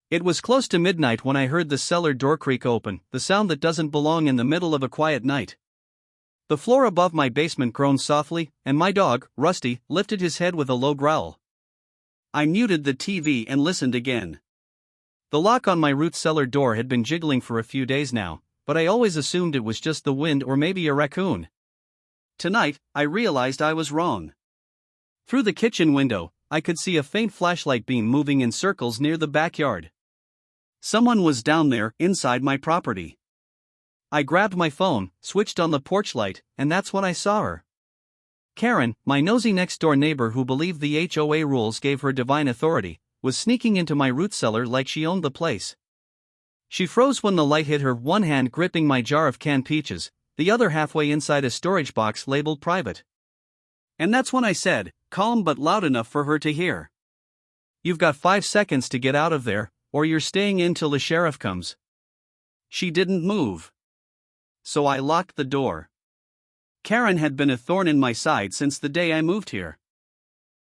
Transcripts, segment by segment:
It was close to midnight when I heard the cellar door creak open, the sound that doesn't belong in the middle of a quiet night. The floor above my basement groaned softly, and my dog, Rusty, lifted his head with a low growl. I muted the TV and listened again. The lock on my root cellar door had been jiggling for a few days now, but I always assumed it was just the wind or maybe a raccoon. Tonight, I realized I was wrong. Through the kitchen window, I could see a faint flashlight beam moving in circles near the backyard. Someone was down there, inside my property. I grabbed my phone, switched on the porch light, and that's when I saw her. Karen, my nosy next-door neighbor who believed the HOA rules gave her divine authority, was sneaking into my root cellar like she owned the place. She froze when the light hit her, one hand gripping my jar of canned peaches, the other halfway inside a storage box labeled private. And that's when I said, calm but loud enough for her to hear, "You've got 5 seconds to get out of there, or you're staying in till the sheriff comes." She didn't move. So I locked the door. Karen had been a thorn in my side since the day I moved here.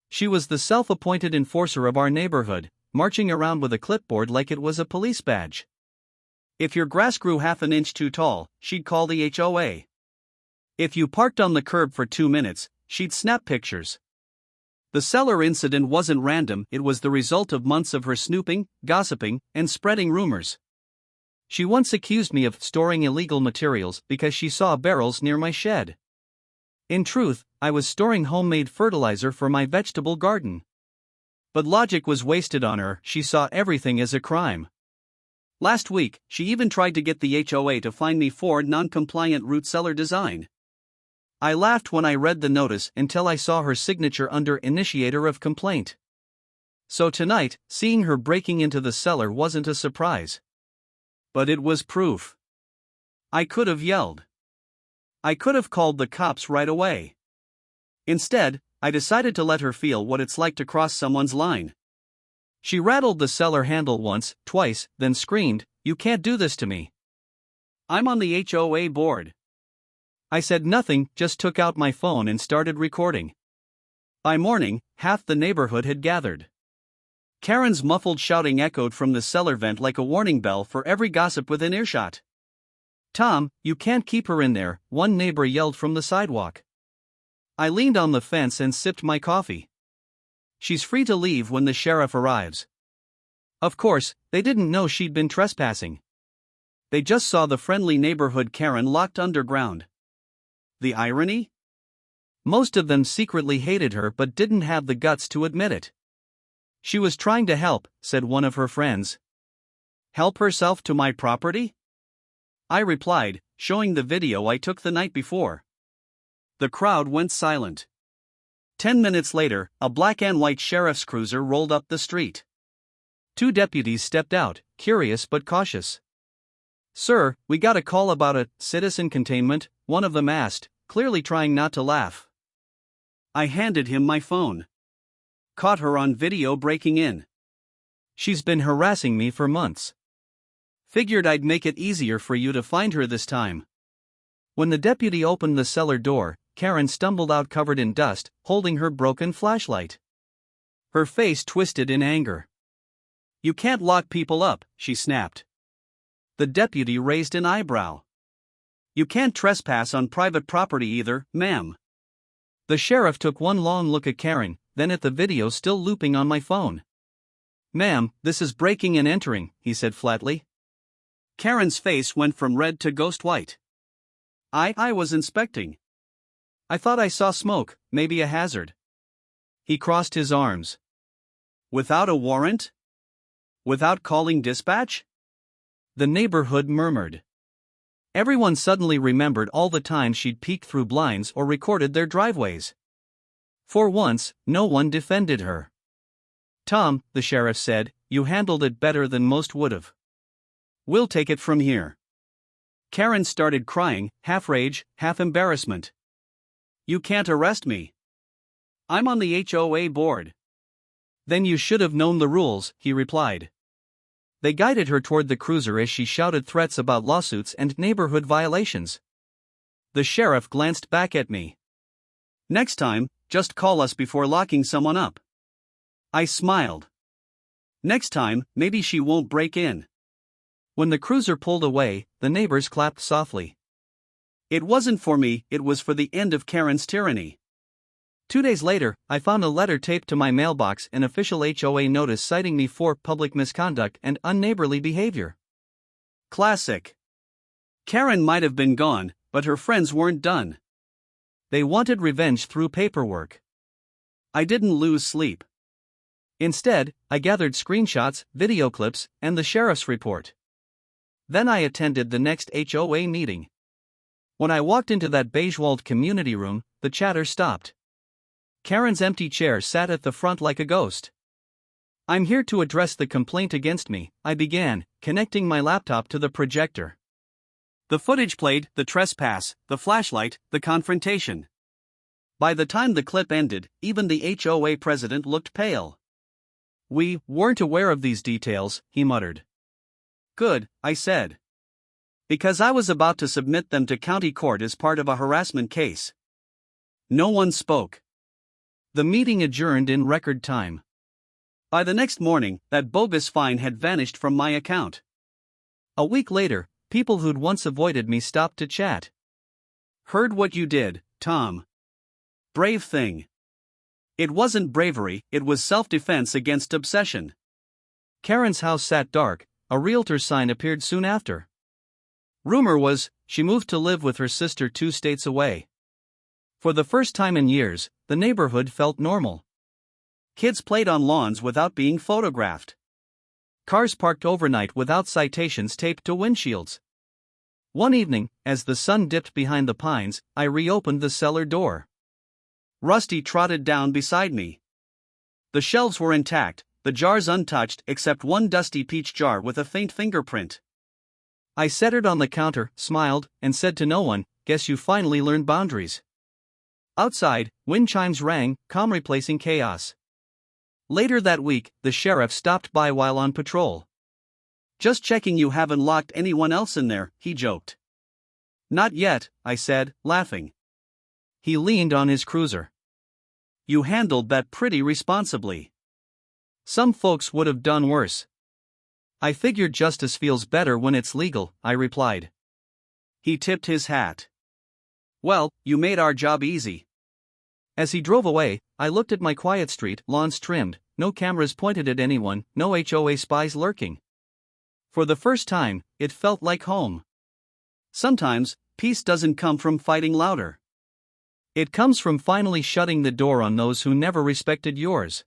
She was the self-appointed enforcer of our neighborhood, marching around with a clipboard like it was a police badge. If your grass grew half an inch too tall, she'd call the HOA. If you parked on the curb for 2 minutes, she'd snap pictures. The cellar incident wasn't random, it was the result of months of her snooping, gossiping, and spreading rumors. She once accused me of storing illegal materials because she saw barrels near my shed. In truth, I was storing homemade fertilizer for my vegetable garden. But logic was wasted on her, she saw everything as a crime. Last week, she even tried to get the HOA to fine me for non-compliant root cellar design. I laughed when I read the notice until I saw her signature under initiator of complaint. So tonight, seeing her breaking into the cellar wasn't a surprise. But it was proof. I could have yelled. I could have called the cops right away. Instead, I decided to let her feel what it's like to cross someone's line. She rattled the cellar handle once, twice, then screamed, "You can't do this to me. I'm on the HOA board." I said nothing, just took out my phone and started recording. By morning, half the neighborhood had gathered. Karen's muffled shouting echoed from the cellar vent like a warning bell for every gossip within earshot. "Tom, you can't keep her in there," one neighbor yelled from the sidewalk. I leaned on the fence and sipped my coffee. "She's free to leave when the sheriff arrives." Of course, they didn't know she'd been trespassing. They just saw the friendly neighborhood Karen locked underground. The irony? Most of them secretly hated her but didn't have the guts to admit it. "She was trying to help," said one of her friends. "Help herself to my property?" I replied, showing the video I took the night before. The crowd went silent. 10 minutes later, a black and white sheriff's cruiser rolled up the street. 2 deputies stepped out, curious but cautious. "Sir, we got a call about a citizen containment," one of them asked, clearly trying not to laugh. I handed him my phone. "Caught her on video breaking in. She's been harassing me for months. Figured I'd make it easier for you to find her this time." When the deputy opened the cellar door, Karen stumbled out covered in dust, holding her broken flashlight. Her face twisted in anger. "You can't lock people up," she snapped. The deputy raised an eyebrow. "You can't trespass on private property either, ma'am." The sheriff took one long look at Karen, then at the video still looping on my phone. "Ma'am, this is breaking and entering," he said flatly. Karen's face went from red to ghost white. I was inspecting. I thought I saw smoke, maybe a hazard." He crossed his arms. "Without a warrant? Without calling dispatch?" The neighborhood murmured. Everyone suddenly remembered all the times she'd peeked through blinds or recorded their driveways. For once, no one defended her. "Tom," the sheriff said, "you handled it better than most would've. We'll take it from here." Karen started crying, half rage, half embarrassment. "You can't arrest me. I'm on the HOA board." "Then you should have known the rules," he replied. They guided her toward the cruiser as she shouted threats about lawsuits and neighborhood violations. The sheriff glanced back at me. "Next time, just call us before locking someone up." I smiled. Next time, maybe she won't break in. When the cruiser pulled away, the neighbors clapped softly. It wasn't for me, it was for the end of Karen's tyranny. 2 days later, I found a letter taped to my mailbox, an official HOA notice citing me for public misconduct and unneighborly behavior. Classic. Karen might have been gone, but her friends weren't done. They wanted revenge through paperwork. I didn't lose sleep. Instead, I gathered screenshots, video clips, and the sheriff's report. Then I attended the next HOA meeting. When I walked into that beige-walled community room, the chatter stopped. Karen's empty chair sat at the front like a ghost. I'm here to address the complaint against me, I began, connecting my laptop to the projector. The footage played, the trespass, the flashlight, the confrontation. By the time the clip ended, even the HOA president looked pale. We weren't aware of these details, he muttered. Good, I said. Because I was about to submit them to county court as part of a harassment case. No one spoke. The meeting adjourned in record time. By the next morning, that bogus fine had vanished from my account. A week later, people who'd once avoided me stopped to chat. Heard what you did, Tom. Brave thing. It wasn't bravery, it was self-defense against obsession. Karen's house sat dark, a realtor sign appeared soon after. Rumor was, she moved to live with her sister 2 states away. For the first time in years, the neighborhood felt normal. Kids played on lawns without being photographed. Cars parked overnight without citations taped to windshields. One evening, as the sun dipped behind the pines, I reopened the cellar door. Rusty trotted down beside me. The shelves were intact, the jars untouched except one dusty peach jar with a faint fingerprint. I set it on the counter, smiled, and said to no one, guess you finally learned boundaries. Outside, wind chimes rang, calm replacing chaos. Later that week, the sheriff stopped by while on patrol. Just checking you haven't locked anyone else in there, he joked. Not yet, I said, laughing. He leaned on his cruiser. You handled that pretty responsibly. Some folks would have done worse. I figured justice feels better when it's legal, I replied. He tipped his hat. Well, you made our job easy. As he drove away, I looked at my quiet street, lawns trimmed, no cameras pointed at anyone, no HOA spies lurking. For the first time, it felt like home. Sometimes, peace doesn't come from fighting louder. It comes from finally shutting the door on those who never respected yours.